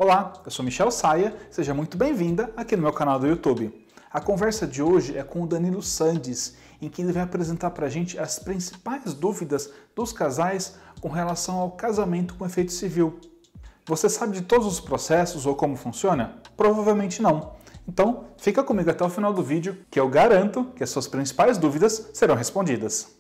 Olá, eu sou Michel Saia, seja muito bem-vinda aqui no meu canal do YouTube. A conversa de hoje é com o Danilo Sandes, em que ele vai apresentar para a gente as principais dúvidas dos casais com relação ao casamento com efeito civil. Você sabe de todos os processos ou como funciona? Provavelmente não. Então, fica comigo até o final do vídeo, que eu garanto que as suas principais dúvidas serão respondidas.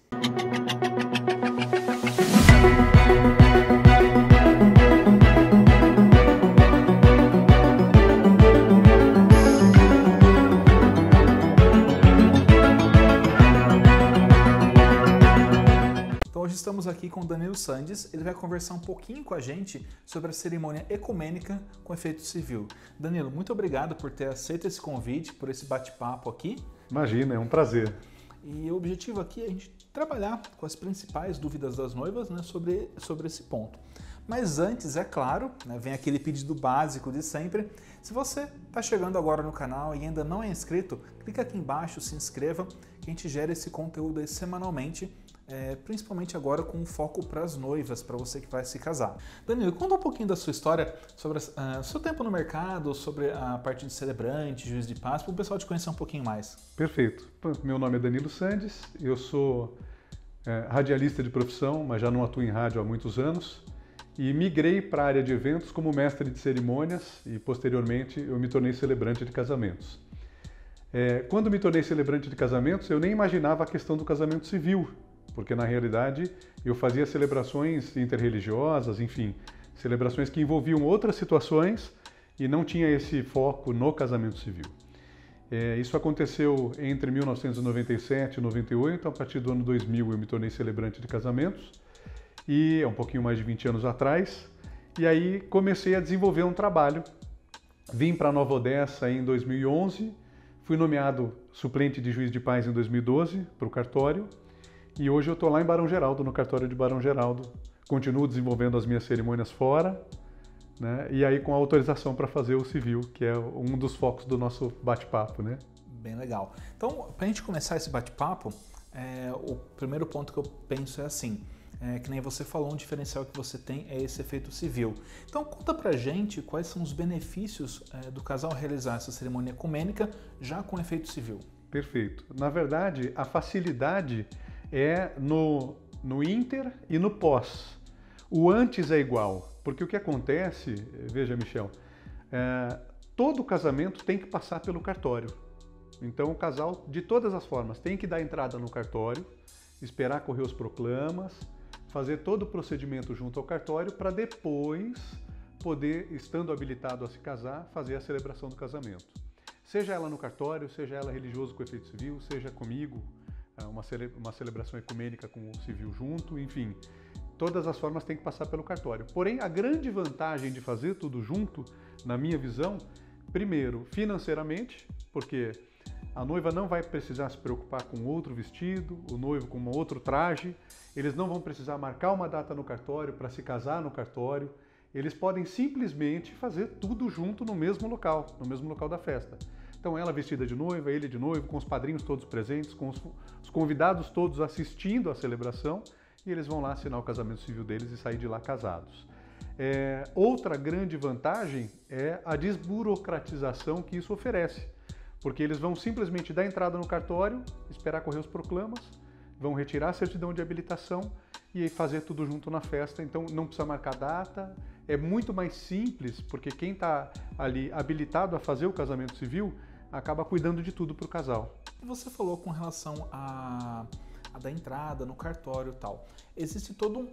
Hoje estamos aqui com o Danilo Sandes, ele vai conversar um pouquinho com a gente sobre a cerimônia ecumênica com efeito civil. Danilo, muito obrigado por ter aceito esse convite, por esse bate-papo aqui. Imagina, é um prazer. E o objetivo aqui é a gente trabalhar com as principais dúvidas das noivas, né, sobre esse ponto. Mas antes, é claro, né, vem aquele pedido básico de sempre. Se você está chegando agora no canal e ainda não é inscrito, clica aqui embaixo, se inscreva, que a gente gera esse conteúdo aí semanalmente, principalmente agora com foco para as noivas, para você que vai se casar. Danilo, conta um pouquinho da sua história, sobre o seu tempo no mercado, sobre a parte de celebrante, juiz de paz, para o pessoal te conhecer um pouquinho mais. Perfeito. Meu nome é Danilo Sandes, eu sou radialista de profissão, mas já não atuo em rádio há muitos anos, e migrei para a área de eventos como mestre de cerimônias e, posteriormente, eu me tornei celebrante de casamentos. Quando me tornei celebrante de casamentos, eu nem imaginava a questão do casamento civil, porque na realidade eu fazia celebrações interreligiosas, enfim, celebrações que envolviam outras situações e não tinha esse foco no casamento civil. Isso aconteceu entre 1997 e 98, a partir do ano 2000 eu me tornei celebrante de casamentos, e é um pouquinho mais de 20 anos atrás, e aí comecei a desenvolver um trabalho. Vim para Nova Odessa em 2011, fui nomeado suplente de juiz de paz em 2012 para o cartório, e hoje eu estou lá em Barão Geraldo, no cartório de Barão Geraldo. Continuo desenvolvendo as minhas cerimônias fora, né? E aí com autorização para fazer o civil, que é um dos focos do nosso bate-papo, né? Bem legal. Então, para a gente começar esse bate-papo, o primeiro ponto que eu penso é assim, que nem você falou, um diferencial que você tem é esse efeito civil. Então, conta pra gente quais são os benefícios do casal realizar essa cerimônia ecumênica já com efeito civil. Perfeito. Na verdade, a facilidade é no inter e no pós. O antes é igual, porque o que acontece, veja, Michel, todo casamento tem que passar pelo cartório. Então o casal, de todas as formas, tem que dar entrada no cartório, esperar correr os proclamas, fazer todo o procedimento junto ao cartório para depois poder, estando habilitado a se casar, fazer a celebração do casamento. Seja ela no cartório, seja ela religioso com efeito civil, seja comigo, uma celebração ecumênica com o civil junto, enfim, todas as formas têm que passar pelo cartório. Porém, a grande vantagem de fazer tudo junto, na minha visão, primeiro, financeiramente, porque a noiva não vai precisar se preocupar com outro vestido, o noivo com um outro traje, eles não vão precisar marcar uma data no cartório para se casar no cartório, eles podem simplesmente fazer tudo junto no mesmo local da festa. Então ela vestida de noiva, ele de noivo, com os padrinhos todos presentes, com os convidados todos assistindo à celebração, e eles vão lá assinar o casamento civil deles e sair de lá casados. Outra grande vantagem é a desburocratização que isso oferece, porque eles vão simplesmente dar entrada no cartório, esperar correr os proclamas, vão retirar a certidão de habilitação e fazer tudo junto na festa, então não precisa marcar data, é muito mais simples, porque quem está ali habilitado a fazer o casamento civil acaba cuidando de tudo para o casal. Você falou com relação a da entrada no cartório e tal. Existe todo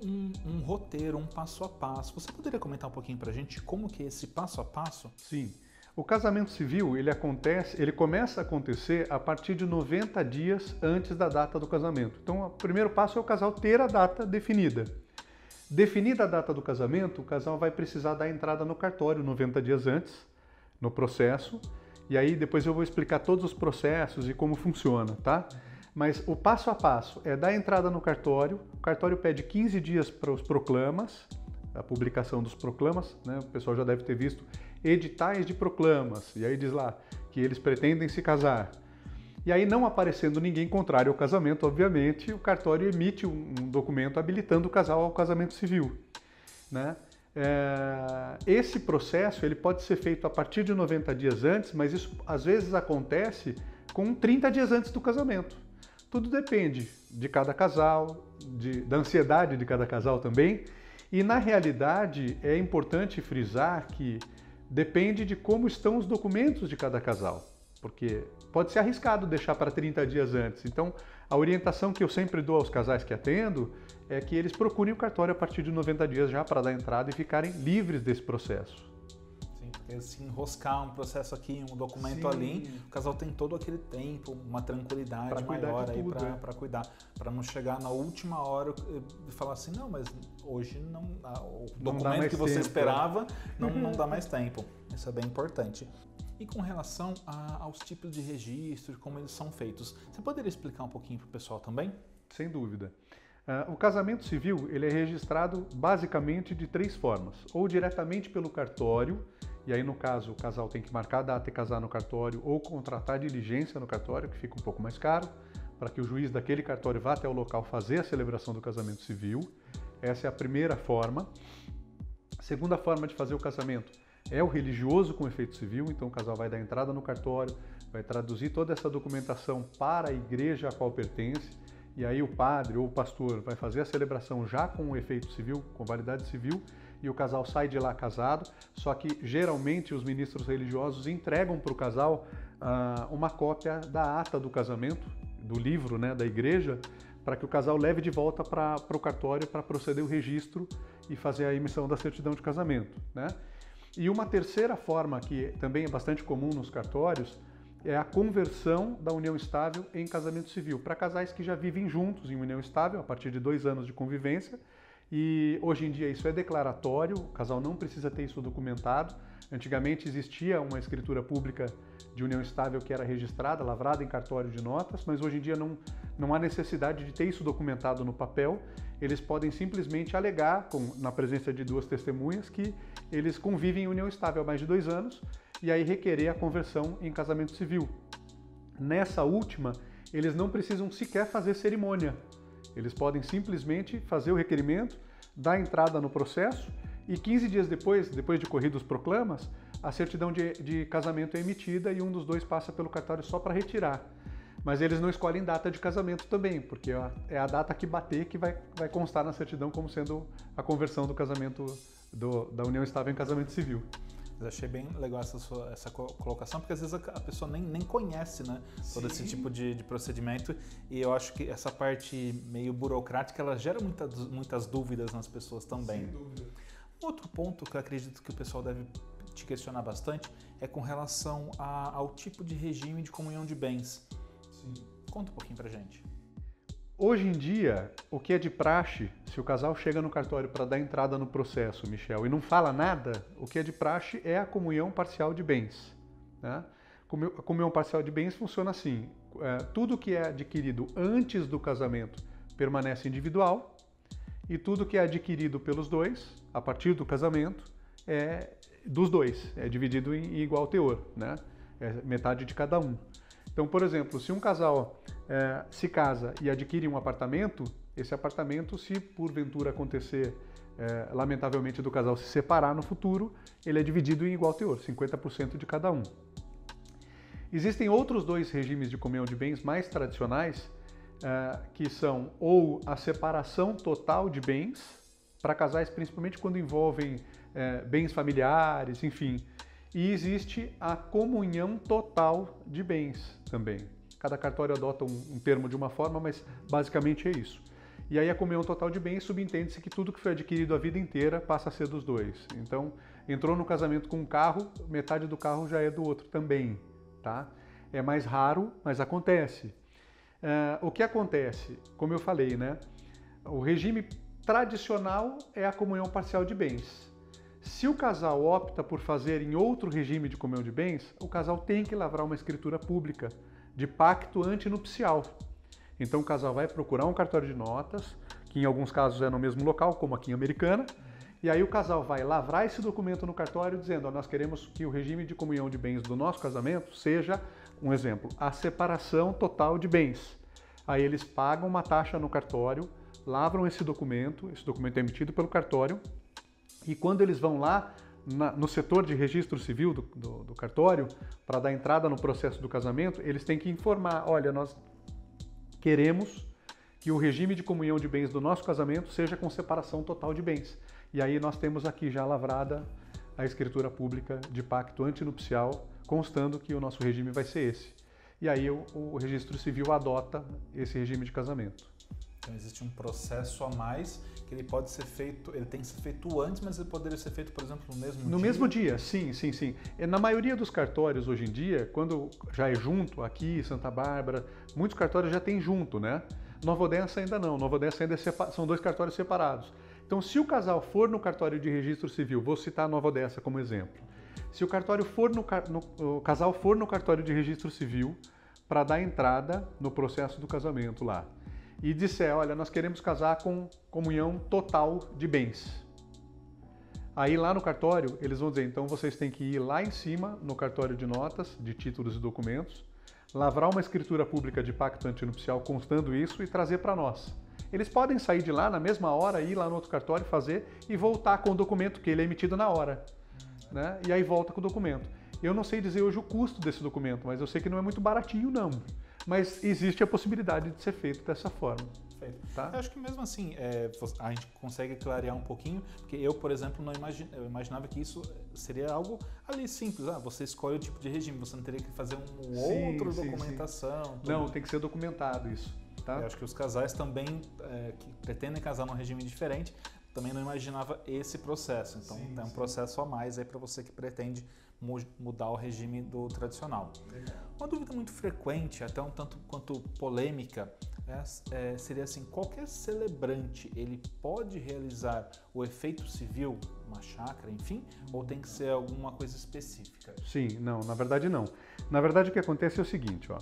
um roteiro, um passo a passo. Você poderia comentar um pouquinho para a gente como que é esse passo a passo? Sim. O casamento civil, ele começa a acontecer a partir de 90 dias antes da data do casamento. Então, o primeiro passo é o casal ter a data definida. Definida a data do casamento, o casal vai precisar dar entrada no cartório 90 dias antes, no processo, e aí depois eu vou explicar todos os processos e como funciona, tá? Mas o passo a passo é dar entrada no cartório, o cartório pede 15 dias para os proclamas, a publicação dos proclamas, né? O pessoal já deve ter visto editais de proclamas, e aí diz lá que eles pretendem se casar. E aí, não aparecendo ninguém contrário ao casamento, obviamente, o cartório emite um documento habilitando o casal ao casamento civil, né? Esse processo ele pode ser feito a partir de 90 dias antes, mas isso às vezes acontece com 30 dias antes do casamento. Tudo depende de cada casal, da ansiedade de cada casal também. E na realidade é importante frisar que depende de como estão os documentos de cada casal, porque pode ser arriscado deixar para 30 dias antes. Então, a orientação que eu sempre dou aos casais que atendo é que eles procurem o cartório a partir de 90 dias já para dar entrada e ficarem livres desse processo. Sim, porque se enroscar um processo aqui, um documento Sim. Ali, o casal tem todo aquele tempo, uma tranquilidade maior aí para cuidar, para não chegar na última hora e falar assim, não, mas hoje o documento que você esperava não dá mais tempo. Isso é bem importante. E com relação aos tipos de registro, como eles são feitos, você poderia explicar um pouquinho para o pessoal também? Sem dúvida. O casamento civil ele é registrado basicamente de 3 formas. Ou diretamente pelo cartório, e aí no caso o casal tem que marcar a data e casar no cartório, ou contratar diligência no cartório, que fica um pouco mais caro, para que o juiz daquele cartório vá até o local fazer a celebração do casamento civil. Essa é a primeira forma. A segunda forma de fazer o casamento é o religioso com efeito civil, então o casal vai dar entrada no cartório, vai traduzir toda essa documentação para a igreja a qual pertence, e aí o padre ou o pastor vai fazer a celebração já com o efeito civil, com validade civil, e o casal sai de lá casado, só que geralmente os ministros religiosos entregam para o casal uma cópia da ata do casamento, do livro, né, da igreja, para que o casal leve de volta para o cartório para proceder o registro e fazer a emissão da certidão de casamento, né? E uma terceira forma, que também é bastante comum nos cartórios, é a conversão da união estável em casamento civil, para casais que já vivem juntos em união estável, a partir de 2 anos de convivência. E hoje em dia isso é declaratório, o casal não precisa ter isso documentado. Antigamente existia uma escritura pública de união estável que era registrada, lavrada em cartório de notas, mas hoje em dia não há necessidade de ter isso documentado no papel. Eles podem simplesmente alegar, na presença de 2 testemunhas, que eles convivem em união estável há mais de 2 anos e aí requerer a conversão em casamento civil. Nessa última, eles não precisam sequer fazer cerimônia. Eles podem simplesmente fazer o requerimento, dar entrada no processo e 15 dias depois de corridos proclamas, a certidão de casamento é emitida e um dos 2 passa pelo cartório só para retirar. Mas eles não escolhem data de casamento também, porque é a data que bater que vai constar na certidão como sendo a conversão do casamento, da união estável em casamento civil. Eu achei bem legal essa colocação, porque às vezes a pessoa nem conhece, né, todo esse tipo de procedimento, e eu acho que essa parte meio burocrática ela gera muitas dúvidas nas pessoas também. Sem dúvida. Outro ponto que eu acredito que o pessoal deve te questionar bastante é com relação ao tipo de regime de comunhão de bens. Sim. Conta um pouquinho pra gente. Hoje em dia, o que é de praxe, se o casal chega no cartório para dar entrada no processo, Michel, e não fala nada, o que é de praxe é a comunhão parcial de bens, né? A comunhão parcial de bens funciona assim, tudo que é adquirido antes do casamento permanece individual e tudo que é adquirido pelos 2, a partir do casamento, é dos 2, é dividido em igual teor, né? É metade de cada um. Então, por exemplo, se um casal se casa e adquire um apartamento, esse apartamento, se porventura acontecer, lamentavelmente, do casal se separar no futuro, ele é dividido em igual teor, 50% de cada um. Existem outros 2 regimes de comunhão de bens mais tradicionais, que são ou a separação total de bens, para casais principalmente quando envolvem bens familiares, enfim. E existe a comunhão total de bens também. Cada cartório adota um termo de uma forma, mas basicamente é isso. E aí a comunhão total de bens subentende-se que tudo que foi adquirido a vida inteira passa a ser dos 2. Então, entrou no casamento com um carro, metade do carro já é do outro também, tá? É mais raro, mas acontece. O que acontece? Como eu falei, né? O regime tradicional é a comunhão parcial de bens. Se o casal opta por fazer em outro regime de comunhão de bens, o casal tem que lavrar uma escritura pública de pacto antinupcial. Então o casal vai procurar um cartório de notas, que em alguns casos é no mesmo local, como aqui em Americana, e aí o casal vai lavrar esse documento no cartório dizendo, nós queremos que o regime de comunhão de bens do nosso casamento seja, um exemplo, a separação total de bens. Aí eles pagam uma taxa no cartório, lavram esse documento é emitido pelo cartório, E quando eles vão lá no setor de registro civil do cartório, para dar entrada no processo do casamento, eles têm que informar, olha, nós queremos que o regime de comunhão de bens do nosso casamento seja com separação total de bens. E aí nós temos aqui já lavrada a escritura pública de pacto antinupcial, constando que o nosso regime vai ser esse. E aí o registro civil adota esse regime de casamento. Então existe um processo a mais que ele pode ser feito, ele tem que ser feito antes, mas ele poderia ser feito, por exemplo, no mesmo dia? No mesmo dia, sim. Na maioria dos cartórios hoje em dia, quando já é junto, aqui, Santa Bárbara, muitos cartórios já tem junto, né? Nova Odessa ainda não, Nova Odessa ainda são 2 cartórios separados. Então, se o casal for no cartório de registro civil, vou citar a Nova Odessa como exemplo, se o casal for no cartório de registro civil para dar entrada no processo do casamento lá, e disser, olha, nós queremos casar com comunhão total de bens. Aí lá no cartório, eles vão dizer, então vocês têm que ir lá em cima, no cartório de notas, de títulos e documentos, lavrar uma escritura pública de pacto antinupcial constando isso e trazer para nós. Eles podem sair de lá na mesma hora, ir lá no outro cartório, fazer e voltar com o documento, que ele é emitido na hora. Né? E aí volta com o documento. Eu não sei dizer hoje o custo desse documento, mas eu sei que não é muito baratinho, não. Mas existe a possibilidade de ser feito dessa forma. Perfeito. Tá? Eu acho que mesmo assim, a gente consegue clarear um pouquinho, porque eu, por exemplo, eu imaginava que isso seria algo ali simples. Você escolhe o tipo de regime, você não teria que fazer outra documentação. Sim. Não, tem que ser documentado isso. Tá? Eu acho que os casais também que pretendem casar num regime diferente, também não imaginava esse processo. Então, é um processo a mais aí para você que pretende mudar o regime do tradicional. Legal. Uma dúvida muito frequente, até um tanto quanto polêmica, seria assim, qualquer celebrante, ele pode realizar o efeito civil, uma chácara, enfim, ou tem que ser alguma coisa específica? Sim, não, na verdade não. Na verdade o que acontece é o seguinte, ó,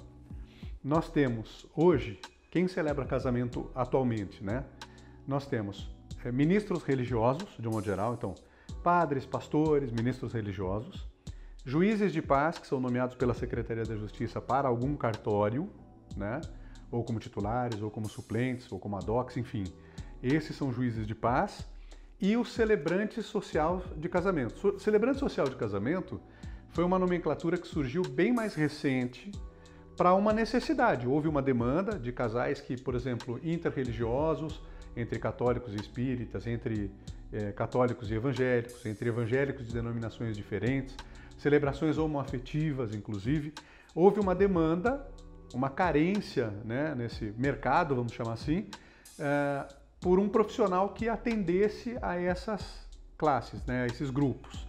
nós temos hoje, quem celebra casamento atualmente, né? Nós temos ministros religiosos, de um modo geral, então, padres, pastores, ministros religiosos, juízes de paz, que são nomeados pela Secretaria da Justiça para algum cartório, né? Ou como titulares, ou como suplentes, ou como adocs, enfim. Esses são juízes de paz. E o celebrante social de casamento. Celebrante social de casamento foi uma nomenclatura que surgiu bem mais recente para uma necessidade. Houve uma demanda de casais que, por exemplo, interreligiosos, entre católicos e espíritas, entre católicos e evangélicos, entre evangélicos de denominações diferentes, celebrações homoafetivas, inclusive. Houve uma demanda, uma carência, né, nesse mercado, vamos chamar assim, por um profissional que atendesse a essas classes, né, a esses grupos.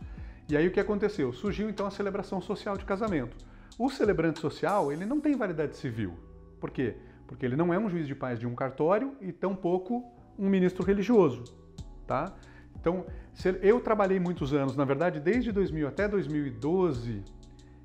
E aí o que aconteceu? Surgiu então a celebração social de casamento. O celebrante social, ele não tem validade civil. Por quê? Porque ele não é um juiz de paz de um cartório e tampouco um ministro religioso, tá? Então, eu trabalhei muitos anos, na verdade, desde 2000 até 2012,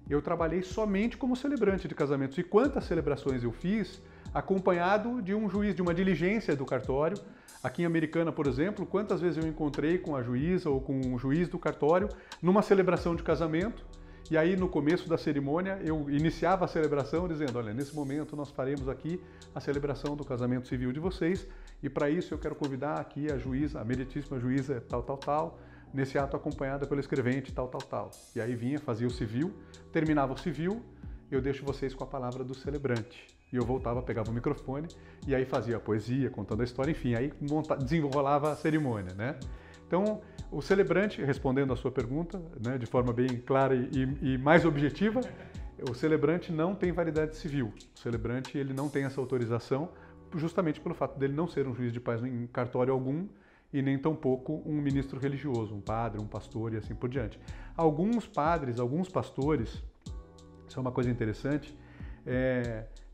eu trabalhei somente como celebrante de casamentos. E quantas celebrações eu fiz acompanhado de um juiz, de uma diligência do cartório. Aqui em Americana, por exemplo, quantas vezes eu encontrei com a juíza ou com o juiz do cartório numa celebração de casamento. E aí, no começo da cerimônia, eu iniciava a celebração dizendo, olha, nesse momento nós faremos aqui a celebração do casamento civil de vocês e para isso eu quero convidar aqui a juíza, a meritíssima juíza tal, nesse ato acompanhada pelo escrevente tal. E aí vinha, fazia o civil, terminava o civil, eu deixo vocês com a palavra do celebrante. E eu voltava, pegava o microfone e aí fazia a poesia, contando a história, enfim, aí desenrolava a cerimônia, né? Então, o celebrante, respondendo à sua pergunta, né, de forma bem clara e mais objetiva, o celebrante não tem validade civil. O celebrante ele não tem essa autorização, justamente pelo fato dele não ser um juiz de paz em cartório algum e nem tampouco um ministro religioso, um padre, um pastor e assim por diante. Alguns padres, alguns pastores, isso é uma coisa interessante,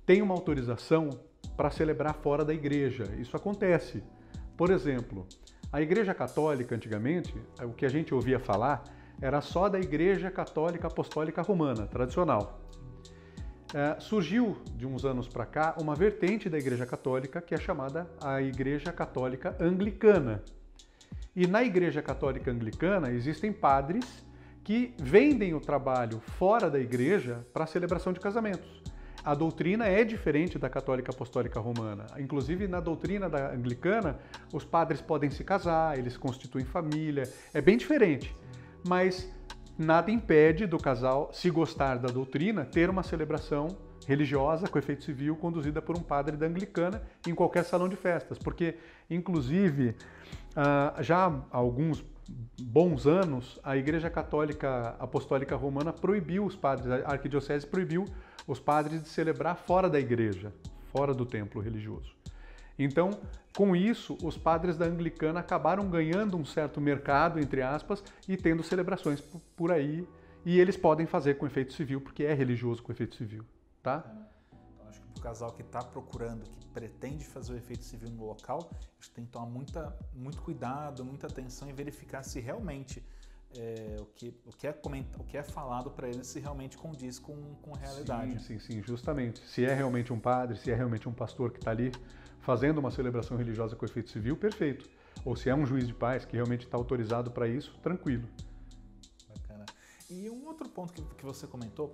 têm uma autorização para celebrar fora da igreja. Isso acontece. Por exemplo, a Igreja Católica, antigamente, o que a gente ouvia falar era só da Igreja Católica Apostólica Romana, tradicional. Surgiu, de uns anos para cá, uma vertente da Igreja Católica que é chamada a Igreja Católica Anglicana. E na Igreja Católica Anglicana existem padres que vendem o trabalho fora da igreja para a celebração de casamentos. a doutrina é diferente da católica apostólica romana. Inclusive, na doutrina da anglicana, os padres podem se casar, eles constituem família, é bem diferente. Mas nada impede do casal, se gostar da doutrina, ter uma celebração religiosa com efeito civil conduzida por um padre da anglicana em qualquer salão de festas. Porque, inclusive, já há alguns bons anos, a Igreja Católica Apostólica Romana proibiu os padres, a arquidiocese proibiu os padres de celebrar fora da igreja, fora do templo religioso. Então, com isso, os padres da anglicana acabaram ganhando um certo mercado, entre aspas, e tendo celebrações por aí, e eles podem fazer com efeito civil, porque é religioso com efeito civil, tá? Então, acho que para o casal que está procurando, que pretende fazer o efeito civil no local, a gente tem que tomar muito cuidado, muita atenção e verificar se realmente o que é falado para eles se realmente condiz com a realidade. Sim, justamente. Se é realmente um padre, se é realmente um pastor que está ali fazendo uma celebração religiosa com efeito civil, perfeito. Ou se é um juiz de paz que realmente está autorizado para isso, tranquilo. Bacana. E um outro ponto que você comentou,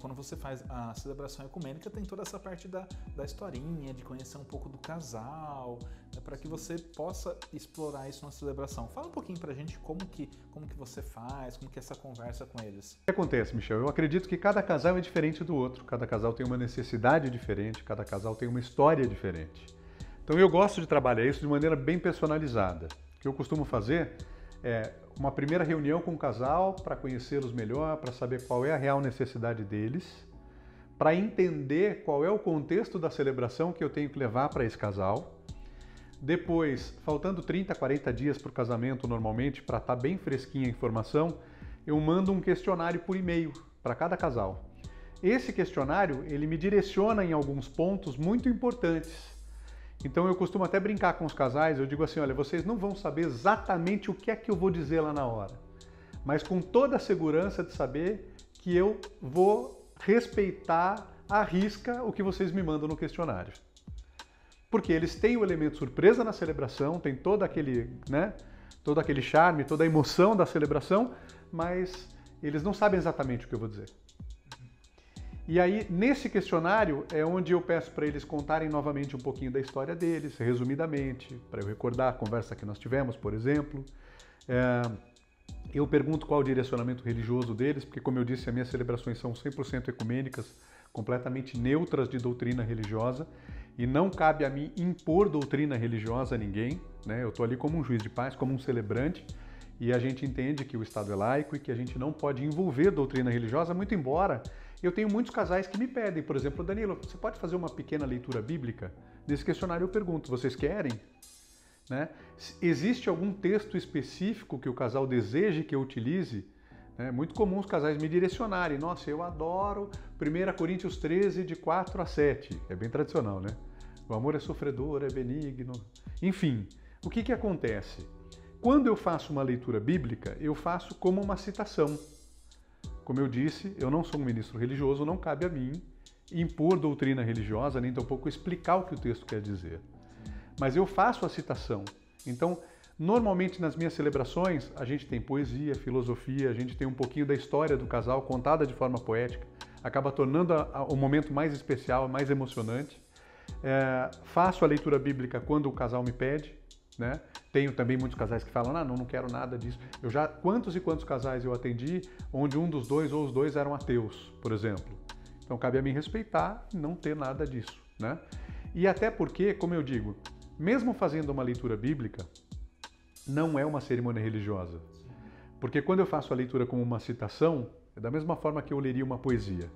quando você faz a celebração ecumênica, tem toda essa parte da historinha, de conhecer um pouco do casal, para que você possa explorar isso na celebração. Fala um pouquinho pra gente como que você faz, como que é essa conversa com eles. O que acontece, Michel? Eu acredito que cada casal é diferente do outro, cada casal tem uma necessidade diferente, cada casal tem uma história diferente. Então eu gosto de trabalhar isso de maneira bem personalizada. O que eu costumo fazer é uma primeira reunião com o casal para conhecê-los melhor, para saber qual é a real necessidade deles, para entender qual é o contexto da celebração que eu tenho que levar para esse casal. Depois, faltando 30, 40 dias para o casamento normalmente, para estar bem fresquinha a informação, eu mando um questionário por e-mail para cada casal. Esse questionário, ele me direciona em alguns pontos muito importantes. Então eu costumo até brincar com os casais, eu digo assim, olha, vocês não vão saber exatamente o que é que eu vou dizer lá na hora, mas com toda a segurança de saber que eu vou respeitar à risca o que vocês me mandam no questionário. Porque eles têm o elemento surpresa na celebração, tem todo aquele charme, toda a emoção da celebração, mas eles não sabem exatamente o que eu vou dizer. E aí, nesse questionário, é onde eu peço para eles contarem novamente um pouquinho da história deles, resumidamente, para eu recordar a conversa que nós tivemos, por exemplo. Eu pergunto qual o direcionamento religioso deles, porque, como eu disse, as minhas celebrações são 100% ecumênicas, completamente neutras de doutrina religiosa, e não cabe a mim impor doutrina religiosa a ninguém, né? Eu estou ali como um juiz de paz, como um celebrante, e a gente entende que o Estado é laico e que a gente não pode envolver doutrina religiosa, muito embora eu tenho muitos casais que me pedem, por exemplo, Danilo, você pode fazer uma pequena leitura bíblica? Nesse questionário eu pergunto, vocês querem? Né? Existe algum texto específico que o casal deseje que eu utilize? É muito comum os casais me direcionarem, nossa, eu adoro 1 Coríntios 13, de 4 a 7, é bem tradicional, né? O amor é sofredor, é benigno, enfim, o que acontece? Quando eu faço uma leitura bíblica, eu faço como uma citação. Como eu disse, eu não sou um ministro religioso, não cabe a mim impor doutrina religiosa, nem tampouco explicar o que o texto quer dizer. Mas eu faço a citação. Então, normalmente nas minhas celebrações, a gente tem poesia, filosofia, a gente tem um pouquinho da história do casal contada de forma poética, acaba tornando o momento mais especial, mais emocionante. Faço a leitura bíblica quando o casal me pede, né? Tenho também muitos casais que falam, não quero nada disso. Quantos e quantos casais eu atendi onde um dos dois ou os dois eram ateus, por exemplo. Então cabe a mim respeitar e não ter nada disso, né? E até porque, como eu digo, mesmo fazendo uma leitura bíblica, não é uma cerimônia religiosa. Porque quando eu faço a leitura como uma citação, é da mesma forma que eu leria uma poesia.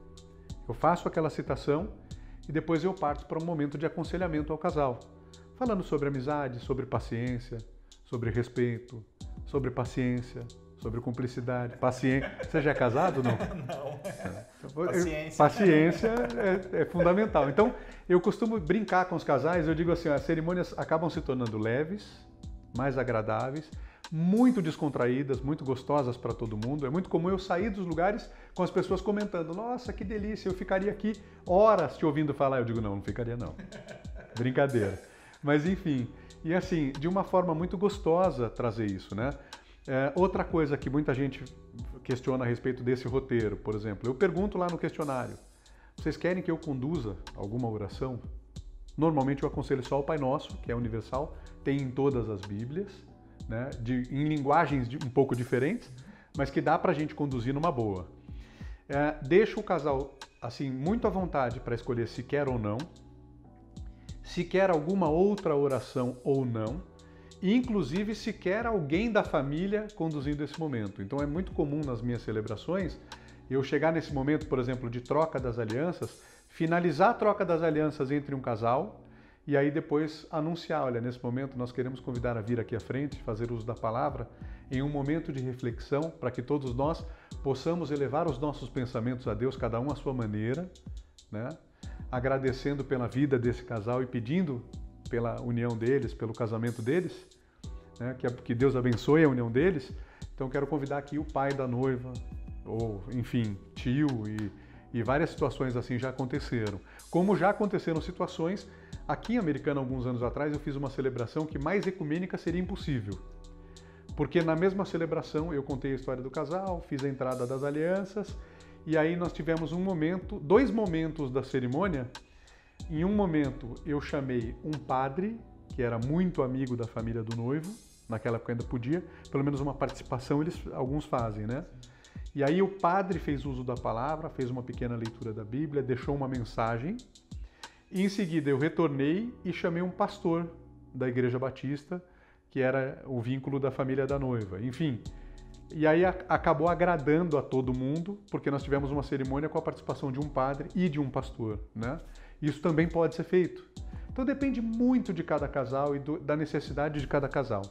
Eu faço aquela citação e depois eu parto para um momento de aconselhamento ao casal. Falando sobre amizade, sobre paciência, sobre respeito, sobre paciência, sobre cumplicidade. Paciência. Você já é casado, não? Não. Paciência. Paciência é fundamental. Então, eu costumo brincar com os casais, eu digo assim, as cerimônias acabam se tornando leves, mais agradáveis, muito descontraídas, muito gostosas para todo mundo. É muito comum eu sair dos lugares com as pessoas comentando, nossa, que delícia, eu ficaria aqui horas te ouvindo falar. Eu digo, não ficaria não. Brincadeira. Mas enfim, e assim, de uma forma muito gostosa trazer isso, né? Outra coisa que muita gente questiona a respeito desse roteiro, por exemplo, eu pergunto lá no questionário, Vocês querem que eu conduza alguma oração? Normalmente eu aconselho só o Pai Nosso, que é universal, tem em todas as Bíblias, né, em linguagens um pouco diferentes, mas que dá para a gente conduzir numa boa. Deixa o casal assim muito à vontade para escolher se quer ou não, se quer alguma outra oração ou não, e inclusive se quer alguém da família conduzindo esse momento. Então é muito comum nas minhas celebrações eu chegar nesse momento, por exemplo, de troca das alianças, finalizar a troca das alianças entre um casal e aí depois anunciar, olha, nesse momento nós queremos convidar a vir aqui à frente, fazer uso da palavra, em um momento de reflexão, para que todos nós possamos elevar os nossos pensamentos a Deus, cada um à sua maneira, né? Agradecendo pela vida desse casal e pedindo pela união deles, pelo casamento deles, né? Que Deus abençoe a união deles. Então quero convidar aqui o pai da noiva, ou enfim, tio, e várias situações assim já aconteceram. Como já aconteceram situações, aqui em Americana, alguns anos atrás, eu fiz uma celebração que mais ecumênica seria impossível. Porque na mesma celebração eu contei a história do casal, fiz a entrada das alianças, e aí nós tivemos dois momentos da cerimônia. Em um momento eu chamei um padre, que era muito amigo da família do noivo, naquela época ainda podia, pelo menos uma participação alguns fazem, né? E aí o padre fez uso da palavra, fez uma pequena leitura da Bíblia, deixou uma mensagem, e em seguida eu retornei e chamei um pastor da Igreja Batista, que era o vínculo da família da noiva. Enfim, e aí acabou agradando a todo mundo, porque nós tivemos uma cerimônia com a participação de um padre e de um pastor, né? Isso também pode ser feito. Então depende muito de cada casal e da necessidade de cada casal.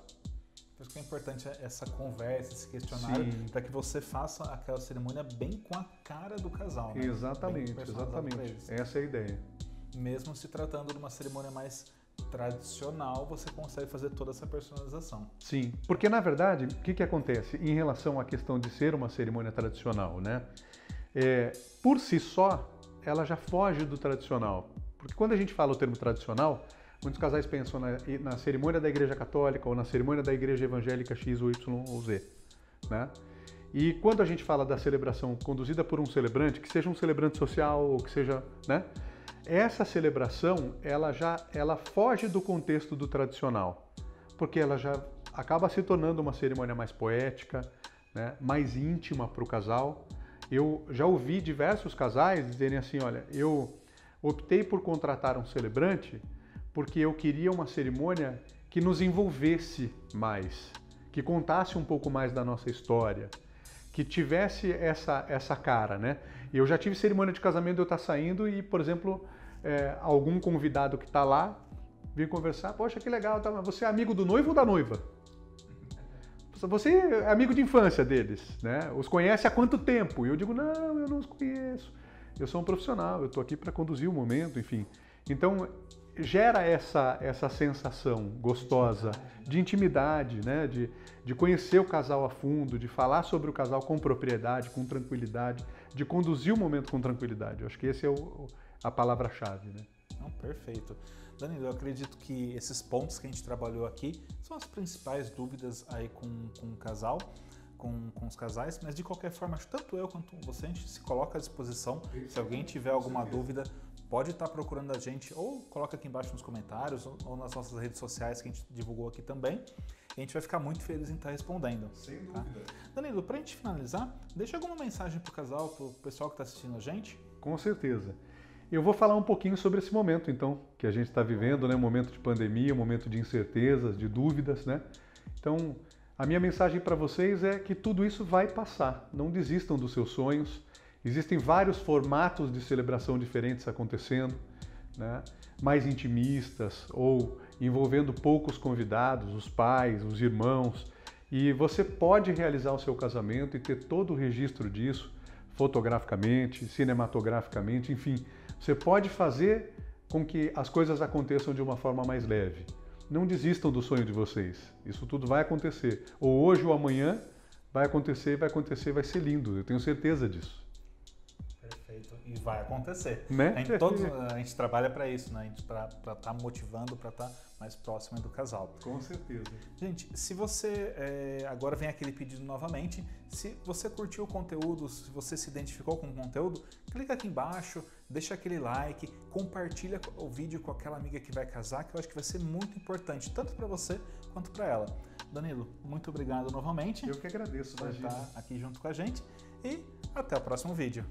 Por isso que é importante essa conversa, esse questionário, para que você faça aquela cerimônia bem com a cara do casal. Né? Exatamente, exatamente. Essa é a ideia. Mesmo se tratando de uma cerimônia mais tradicional, você consegue fazer toda essa personalização. Sim, porque na verdade, o que acontece em relação à questão de ser uma cerimônia tradicional, né? Por si só, ela já foge do tradicional. Porque quando a gente fala o termo tradicional, muitos casais pensam na cerimônia da Igreja Católica ou na cerimônia da Igreja Evangélica X ou Y ou Z, né? E quando a gente fala da celebração conduzida por um celebrante, que seja um celebrante social ou que seja, né? Essa celebração, ela foge do contexto do tradicional, porque ela já acaba se tornando uma cerimônia mais poética, né? Mais íntima para o casal. Eu já ouvi diversos casais dizerem assim, olha, eu optei por contratar um celebrante porque eu queria uma cerimônia que nos envolvesse mais, que contasse um pouco mais da nossa história, que tivesse essa cara, né? Eu já tive cerimônia de casamento de eu estar saindo e, por exemplo, algum convidado que está lá vem conversar, poxa, que legal, tá? Você é amigo do noivo ou da noiva? Você é amigo de infância deles, né? Os conhece há quanto tempo? E eu digo, não, eu não os conheço. Eu sou um profissional, eu estou aqui para conduzir o momento, enfim. Então, gera essa sensação gostosa de intimidade, né? De conhecer o casal a fundo, de falar sobre o casal com propriedade, com tranquilidade, de conduzir o momento com tranquilidade. Eu acho que esse é a palavra-chave, né? Não, perfeito. Danilo, eu acredito que esses pontos que a gente trabalhou aqui são as principais dúvidas aí com o casal, com os casais, mas de qualquer forma, tanto eu quanto você, a gente se coloca à disposição. Se alguém tiver alguma dúvida, pode estar procurando a gente, ou coloca aqui embaixo nos comentários, ou nas nossas redes sociais que a gente divulgou aqui também. E a gente vai ficar muito feliz em estar respondendo. Sem dúvida. Danilo, para a gente finalizar, deixa alguma mensagem para o casal, para o pessoal que está assistindo a gente? Com certeza. Eu vou falar um pouquinho sobre esse momento, então, que a gente está vivendo, né? Um momento de pandemia, um momento de incertezas, de dúvidas, né? Então, a minha mensagem para vocês é que tudo isso vai passar. Não desistam dos seus sonhos. Existem vários formatos de celebração diferentes acontecendo, né? Mais intimistas ou envolvendo poucos convidados, os pais, os irmãos. E você pode realizar o seu casamento e ter todo o registro disso, fotograficamente, cinematograficamente, enfim. Você pode fazer com que as coisas aconteçam de uma forma mais leve. Não desistam do sonho de vocês. Isso tudo vai acontecer. Ou hoje ou amanhã vai acontecer, vai ser lindo. Eu tenho certeza disso. Perfeito. Perfeito. E vai acontecer. Né? A gente trabalha para isso, né? Para estar motivando, para estar mais próximo do casal. Com certeza. Gente, se você... agora vem aquele pedido novamente. Se você curtiu o conteúdo, se você se identificou com o conteúdo, clica aqui embaixo, deixa aquele like, compartilha o vídeo com aquela amiga que vai casar, que eu acho que vai ser muito importante, tanto para você quanto para ela. Danilo, muito obrigado novamente. Eu que agradeço, por Magino. estar aqui junto com a gente e até o próximo vídeo.